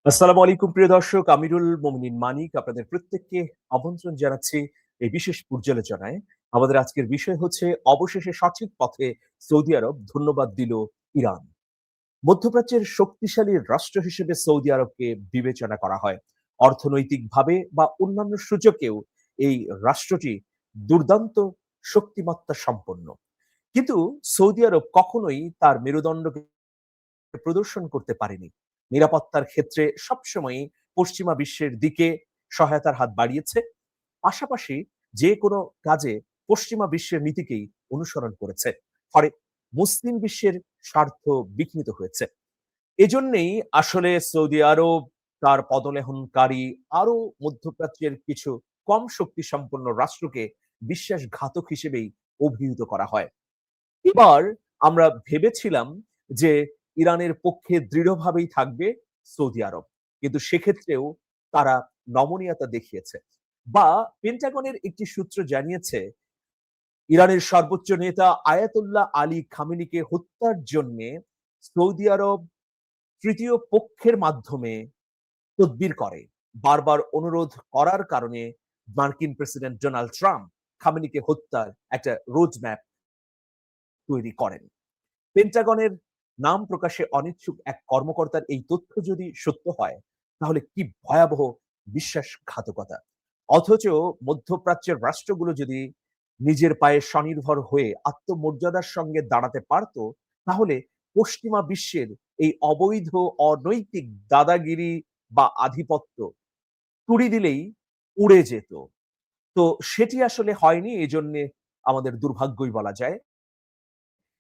আসসালামু আলাইকুম প্রিয় দর্শক। আমিরুল মোমিনিন মানিক আপনাদের প্রত্যেককে আমন্ত্রণ জানাচ্ছি এই বিশেষ পর্যালোচনায়। আমাদের আজকের বিষয় হচ্ছে অবশেষে সঠিক পথে সৌদি আরব ধন্যবাদ দিল ইরান। মধ্যপ্রাচ্যের শক্তিশালী রাষ্ট্র হিসেবে সৌদি আরবকে বিবেচনা করা হয়। অর্থনৈতিকভাবে বা অন্যান্য সূচকেও এই রাষ্ট্রটি দুর্দান্ত শক্তিমত্তা সম্পন্ন। কিন্তু সৌদি আরব কখনোই তার মেরুদণ্ডকে প্রদর্শন করতে পারেনি। নিরাপত্তার ক্ষেত্রে সবসময়ই পশ্চিমা বিশ্বের দিকে সহায়তার হাত বাড়িয়েছে। পাশাপাশি যে কোনো কাজে পশ্চিমা বিশ্বের নীতিকেই অনুসরণ করেছে। ফলে মুসলিম বিশ্বের স্বার্থ বিঘ্নিত হয়েছে। এজন্যেই আসলে সৌদি আরব তার পদলেহনকারী আরো মধ্যপ্রাচ্যের কিছু কম শক্তি সম্পন্ন রাষ্ট্রকে বিশ্বাসঘাতক হিসেবেই অভিহিত করা হয়। এবার আমরা ভেবেছিলাম যে ইরানের পক্ষে দৃঢ়ভাবেই থাকবে সৌদি আরব। কিন্তু সেক্ষেত্রেও তারা নমনীয়তা দেখিয়েছে। বা পেন্টাগনের একটি সূত্র জানিয়েছে ইরানের সর্বোচ্চ নেতা আয়াতুল্লাহ আলী খামেনিকে হত্যার জন্যে সৌদি আরব তৃতীয় পক্ষের মাধ্যমে তদবির করে। বারবার অনুরোধ করার কারণে মার্কিন প্রেসিডেন্ট ডোনাল্ড ট্রাম্প খামেনিকে হত্যার একটা রোড ম্যাপ তৈরি করেন। পেন্টাগনের নাম প্রকাশে অনিচ্ছুক এক কর্মকর্তার এই তথ্য যদি সত্য হয়, তাহলে কি ভয়াবহ বিশ্বাসঘাতকতা। অথচ মধ্যপ্রাচ্যের রাষ্ট্রগুলো যদি নিজের পায়ে স্বনির্ভর হয়ে আত্মমর্যাদার সঙ্গে দাঁড়াতে পারত, তাহলে পশ্চিমা বিশ্বের এই অবৈধ অনৈতিক দাদাগিরি বা আধিপত্য তুড়ি দিলেই উড়ে যেত। তো সেটি আসলে হয়নি, এজন্যে আমাদের দুর্ভাগ্যই বলা যায়।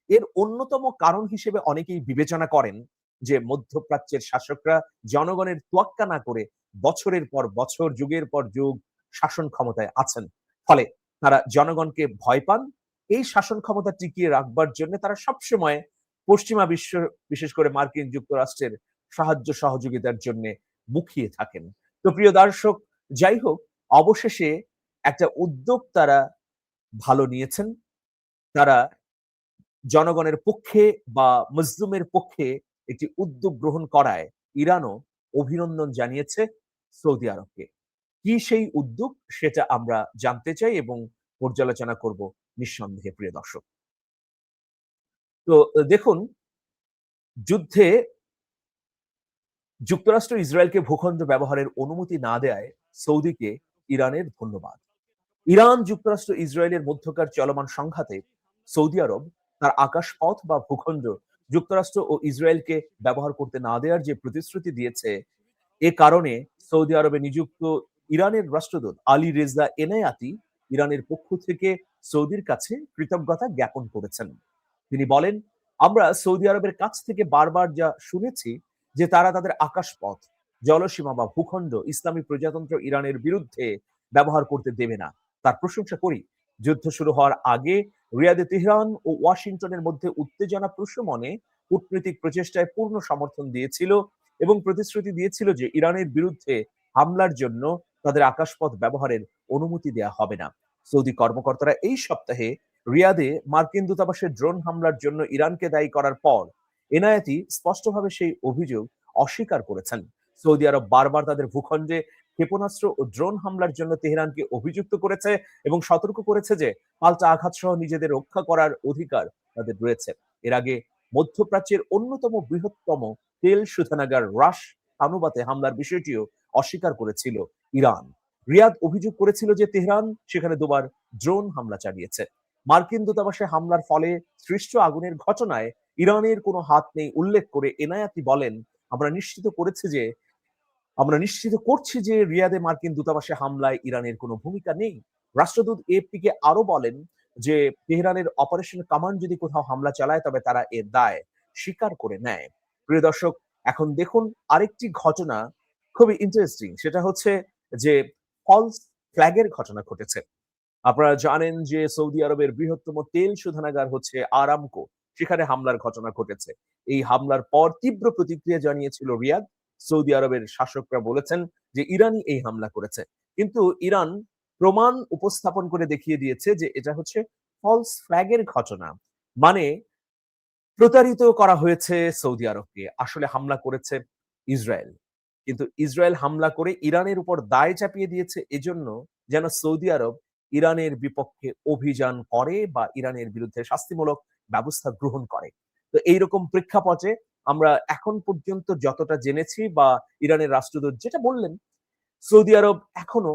এর অন্যতম কারণ হিসেবে অনেকেই বিবেচনা করেন যে মধ্যপ্রাচ্যের শাসকরা জনগণের তোয়াক্কা না করে বছরের পর বছর, যুগের পর যুগ শাসন ক্ষমতায় আছেন। ফলে তারা জনগণকে ভয় পান। এই শাসন ক্ষমতা টিকিয়ে রাখবার জন্য তারা সবসময় পশ্চিমা বিশ্ব, বিশেষ করে মার্কিন যুক্তরাষ্ট্রের সাহায্য সহযোগিতার জন্য মুখিয়ে থাকেন। তো প্রিয় দর্শক, যাই হোক, অবশেষে একটা উদ্যোগ তারা ভালো নিয়েছেন। তারা জনগণের পক্ষে বা মজলুমের পক্ষে একটি উদ্যোগ গ্রহণ করায় ইরানও অভিনন্দন জানিয়েছে সৌদি আরবকে। কি সেই উদ্যোগ সেটা আমরা জানতে চাই এবং পর্যালোচনা করব নিঃসন্দেহে প্রিয় দর্শক। তো দেখুন, যুদ্ধে যুক্তরাষ্ট্র ইসরায়েলকে ভূখণ্ড ব্যবহারের অনুমতি না দেয়ায় সৌদিকে ইরানের ধন্যবাদ। ইরান, যুক্তরাষ্ট্র, ইসরায়েলের মধ্যকার চলমান সংঘাতে সৌদি আরব তার আকাশপথ বা ভূখণ্ড যুক্তরাষ্ট্র ও ইসরায়েলকে ব্যবহার করতে না দেওয়ার যে প্রতিশ্রুতি দিয়েছে, এ কারণে সৌদি আরবে নিযুক্ত ইরানের রাষ্ট্রদূত আলী রেজা এনায়াতি ইরানের পক্ষ থেকে সৌদির কাছে কৃতজ্ঞতা জ্ঞাপন করেছেন। তিনি বলেন, আমরা সৌদি আরবের কাছ থেকে বারবার যা শুনেছি যে তারা তাদের আকাশপথ, জলসীমা বা ভূখণ্ড ইসলামী প্রজাতন্ত্র ইরানের বিরুদ্ধে ব্যবহার করতে দেবে না, তার প্রশংসা করি। যুদ্ধ শুরু হওয়ার আগে রিয়াদে তেহরান ও ওয়াশিংটনের মধ্যে উত্তেজনা প্রশমনে কূটনৈতিক প্রচেষ্টায় পূর্ণ সমর্থন দিয়েছিল এবং প্রতিশ্রুতি দিয়েছিল যে ইরানের বিরুদ্ধে হামলার জন্য তাদের আকাশপথ ব্যবহারের অনুমতি দেয়া হবে না। সৌদি কর্মকর্তারা এই সপ্তাহে রিয়াদে মার্কিন দূতাবাসের ড্রোন হামলার জন্য ইরানকে দায়ী করার পর এনায়েতি স্পষ্টভাবে সেই অভিযোগ অস্বীকার করেছেন। সৌদি আরব বারবার তাদের ভূখণ্ডে ক্ষেপণাস্ত্র ও ড্রোন হামলার জন্য তেহরানকে অভিযুক্ত করেছে এবং সতর্ক করেছে যে পাল্টা আঘাত সহ নিজেদের রক্ষা করার অধিকার তাদের রয়েছে। এর আগে মধ্যপ্রাচ্যের অন্যতম বৃহত্তম তেল শোধনাগার রাশ তানুবাতে হামলার বিষয়টিও অস্বীকার করেছিল ইরান। রিয়াদ অভিযোগ করেছিল যে তেহরান সেখানে দুবার ড্রোন হামলা চালিয়েছে। মার্কিন দূতাবাসে হামলার ফলে সৃষ্ট আগুনের ঘটনায় ইরানের কোনো হাত নেই উল্লেখ করে এনায়াতি বলেন, আমরা নিশ্চিত করেছি যে আমরা নিশ্চিত করছি যে রিয়াদে মার্কিন দূতাবাসে হামলায় ইরানের কোনো ভূমিকা নেই। রাষ্ট্রদূত এএফপি কে আরো বলেন যে তেহরানের অপারেশন কমান্ড যদি কোথাও হামলা চালায় তবে তারা এর দায় স্বীকার করে নেয়। প্রিয় দর্শক, এখন দেখুন আরেকটি ঘটনা খুবই ইন্টারেস্টিং। সেটা হচ্ছে যে ফলস ফ্ল্যাগের ঘটনা ঘটেছে। আপনারা জানেন যে সৌদি আরবের বৃহত্তম তেল শোধনাগার হচ্ছে আরামকো। সেখানে হামলার ঘটনা ঘটেছে। এই হামলার পর তীব্র প্রতিক্রিয়া জানিয়েছিল রিয়াদ। সৌদি আরবের শাসকরা বলেছেন যে ইরানই এই হামলা করেছে। কিন্তু ইরান প্রমাণ উপস্থাপন করে দেখিয়ে দিয়েছে যে এটা হচ্ছে ফলস ফ্ল্যাগ এর ঘটনা। মানে প্রতারিত করা হয়েছে সৌদি আরবকে। আসলে হামলা করেছে ইসরায়েল। কিন্তু ইসরায়েল হামলা করে ইরানের উপর দায় চাপিয়ে দিয়েছে এজন্য যেন সৌদি আরব ইরানের বিপক্ষে অভিযান করে বা ইরানের বিরুদ্ধে শাস্তিমূলক ব্যবস্থা গ্রহণ করে। তো এইরকম প্রেক্ষাপটে আমরা এখন পর্যন্ত যতটা জেনেছি বা ইরানের রাষ্ট্রদূত যেটা বললেন, সৌদি আরব এখনো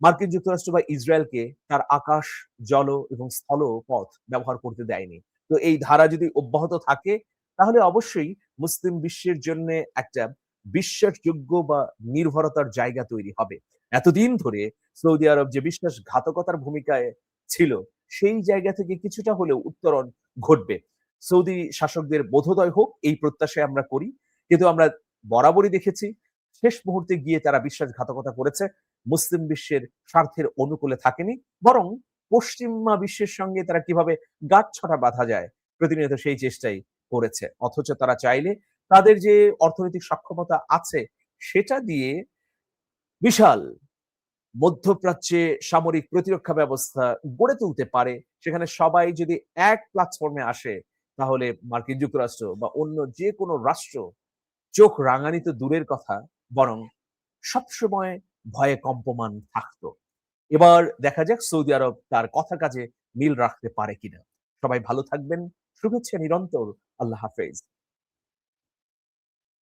মার্কিন যুক্তরাষ্ট্র বা ইসরায়েলকে তার আকাশ, জল এবং স্থল পথ ব্যবহার করতে দেয়নি। তো এই ধারা যদি অব্যাহত থাকে তাহলে অবশ্যই মুসলিম বিশ্বের জন্যে একটা বিশ্বাসযোগ্য বা নির্ভরতার জায়গা তৈরি হবে। এতদিন ধরে সৌদি আরব যে বিশ্বাসঘাতকতার ভূমিকায় ছিল, সেই জায়গা থেকে কিছুটা হলেও উত্তরণ ঘটবে। সৌদি শাসকদের বোধোদয় হোক এই প্রত্যাশায় আমরা করি। কিন্তু আমরা বরাবরই দেখেছি শেষ মুহূর্তে গিয়ে তারা বিশ্বাসঘাতকতা করেছে। মুসলিম বিশ্বের স্বার্থের অনুকূলে থাকেনি। বরং পশ্চিমা বিশ্বের সঙ্গে তারা কিভাবে গাঁটছড়া বাঁধা যায়, প্রতিনিয়ত সেই চেষ্টাই করেছে। অথচ তারা চাইলে তাদের যে অর্থনৈতিক সক্ষমতা আছে, সেটা দিয়ে বিশাল মধ্যপ্রাচ্যে সামরিক প্রতিরক্ষা ব্যবস্থা গড়ে তুলতে পারে। সেখানে সবাই যদি এক প্ল্যাটফর্মে আসে, তাহলে মার্কিন যুক্তরাষ্ট্র বা অন্য যেকোনো রাষ্ট্র চোখ রাঙানি তো দূরের কথা, বরং সবসময় ভয়ে কম্পমান থাকতো। এবার দেখা যাক সৌদি আরব তার কথা কাজে মিল রাখতে পারে কিনা। সবাই ভালো থাকবেন। শুভেচ্ছা নিরন্তর। আল্লাহ হাফেজ।